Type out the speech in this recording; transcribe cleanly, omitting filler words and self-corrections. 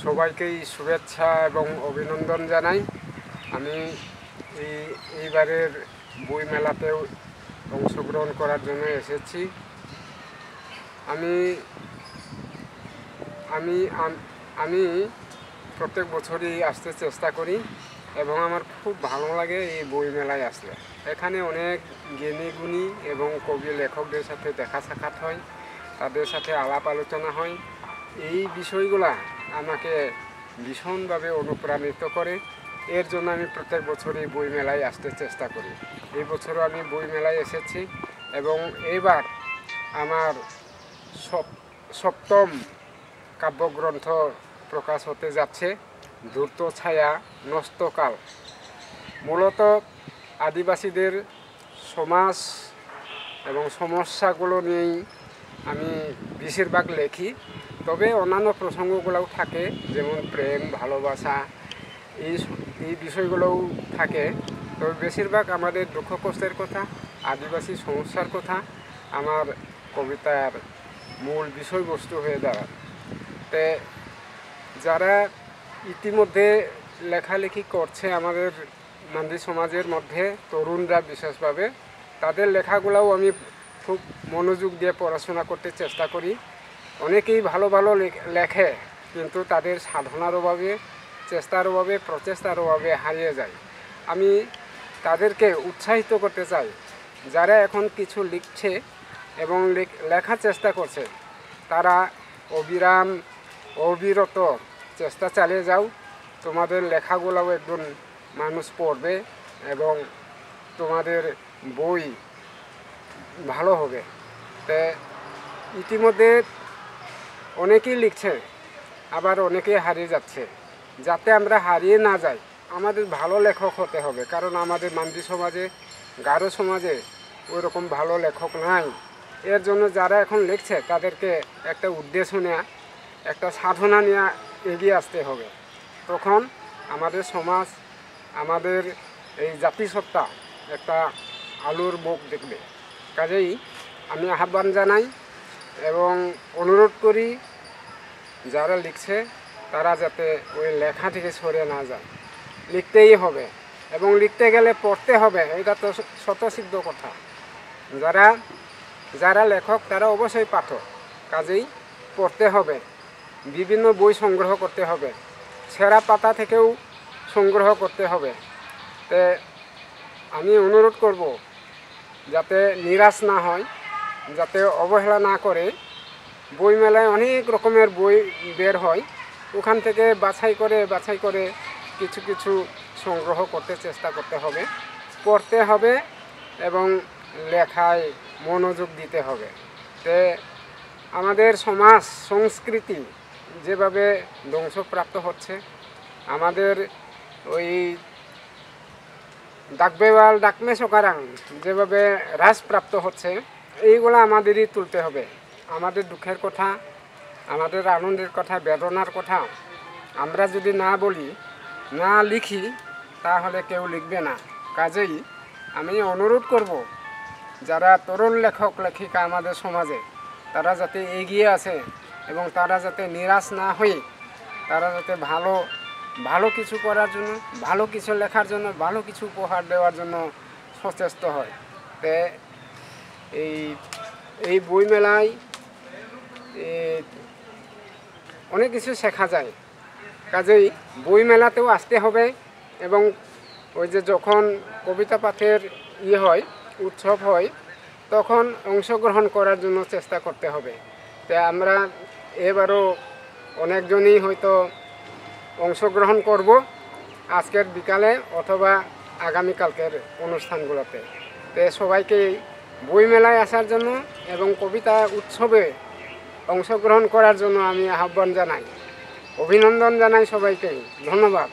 সবাইকেই শুভেচ্ছা এবং অভিনন্দন জানাই। আমি এইবারের বই মেলাতেও অংশগ্রহণ করার জন্য এসেছি। আমি আমি আমি প্রত্যেক বছরই আসতে চেষ্টা করি এবং আমার খুব ভালো লাগে এই বই মেলায় আসলে। এখানে অনেক জ্ঞানী গুণী এবং কবি লেখকদের সাথে দেখা সাক্ষাৎ হয়, তাদের সাথে আলাপ আলোচনা হয়। এই বিষয়গুলা আমাকে ভীষণভাবে অনুপ্রাণিত করে। এর জন্য আমি প্রত্যেক বছরই বই মেলায় আসতে চেষ্টা করি। এই বছরও আমি বই মেলায় এসেছি এবং এইবার আমার সপ্তম কাব্যগ্রন্থ প্রকাশ হতে যাচ্ছে, ধূর্ত ছায়া নষ্টকাল। মূলত আদিবাসীদের সমাজ এবং সমস্যাগুলো নিয়েই আমি বেশিরভাগ লেখি, তবে অন্যান্য প্রসঙ্গগুলোও থাকে, যেমন প্রেম, ভালোবাসা, এই বিষয়গুলোও থাকে। তবে বেশিরভাগ আমাদের দুঃখ কষ্টের কথা, আদিবাসী সমস্যার কথা আমার কবিতার মূল বিষয়বস্তু হয়ে দাঁড়ায়। তে যারা ইতিমধ্যে লেখালেখি করছে আমাদের মান্ডি সমাজের মধ্যে, তরুণরা বিশেষভাবে, তাদের লেখাগুলোও আমি খুব মনোযোগ দিয়ে পড়াশোনা করতে চেষ্টা করি। অনেকেই ভালো ভালো লেখে, কিন্তু তাদের সাধনার অভাবে, চেষ্টার অভাবে, প্রচেষ্টার অভাবে হারিয়ে যায়। আমি তাদেরকে উৎসাহিত করতে চাই, যারা এখন কিছু লিখছে এবং লেখার চেষ্টা করছে, তারা অবিরত চেষ্টা চালিয়ে যাও। তোমাদের লেখাগুলোও একজন মানুষ পড়বে এবং তোমাদের বই ভালো হবে। তে ইতিমধ্যে অনেকেই লিখছে, আবার অনেকেই হারিয়ে যাচ্ছে। যাতে আমরা হারিয়ে না যাই, আমাদের ভালো লেখক হতে হবে, কারণ আমাদের মান্ডি সমাজে, গারো সমাজে ওই রকম ভালো লেখক নাই। এর জন্য যারা এখন লিখছে তাদেরকে একটা উদ্দেশ্য নেওয়া, একটা সাধনা নিয়ে এগিয়ে আসতে হবে। তখন আমাদের সমাজ, আমাদের এই জাতিসত্তা একটা আলোর মুখ দেখবে। কাজেই আমি আহ্বান জানাই এবং অনুরোধ করি, যারা লিখছে তারা যাতে ওই লেখা থেকে সরে না যায়। লিখতেই হবে এবং লিখতে গেলে পড়তে হবে, এটা তো স্বতঃসিদ্ধ কথা। যারা লেখক তারা অবশ্যই পাঠক, কাজেই পড়তে হবে, বিভিন্ন বই সংগ্রহ করতে হবে, ছেঁড়া পাতা থেকেও সংগ্রহ করতে হবে। তে আমি অনুরোধ করব যাতে নিরাশ না হয়, যাতে অবহেলা না করে। বই মেলায় অনেক রকমের বই বের হয়, ওখান থেকে বাছাই করে কিছু কিছু সংগ্রহ করতে চেষ্টা করতে হবে, পড়তে হবে এবং লেখায় মনোযোগ দিতে হবে। তে আমাদের সমাজ সংস্কৃতি যেভাবে ধ্বংসপ্রাপ্ত হচ্ছে, আমাদের ওই ডাকবেওয়াল ডাকমে সকারাং যেভাবে হ্রাসপ্রাপ্ত হচ্ছে, এইগুলো আমাদেরই তুলতে হবে। আমাদের দুঃখের কথা, আমাদের আনন্দের কথা, বেদনার কথা আমরা যদি না বলি, না লিখি, তাহলে কেউ লিখবে না। কাজেই আমি অনুরোধ করব, যারা তরুণ লেখক লেখিকা আমাদের সমাজে, তারা যাতে এগিয়ে আসে এবং তারা যাতে নিরাশ না হয়ে, তারা যাতে ভালো কিছু করার জন্য, ভালো কিছু লেখার জন্য, ভালো কিছু উপহার দেওয়ার জন্য সচেষ্ট হয়। তে এই বই মেলায় অনেক কিছু শেখা যায়। কাজেই বই মেলাতেও আসতে হবে এবং ওই যে যখন কবিতা পাঠের হয়, উৎসব হয়, তখন অংশগ্রহণ করার জন্য চেষ্টা করতে হবে। তাই আমরা এবারও অনেকজনই হয়তো অংশগ্রহণ করব আজকের বিকালে অথবা আগামীকালকের অনুষ্ঠানগুলোতে। তো সবাইকে বই মেলায় আসার জন্য এবং কবিতা উৎসবে অংশগ্রহণ করার জন্য আমি আহ্বান জানাই, অভিনন্দন জানাই সবাইকে। ধন্যবাদ।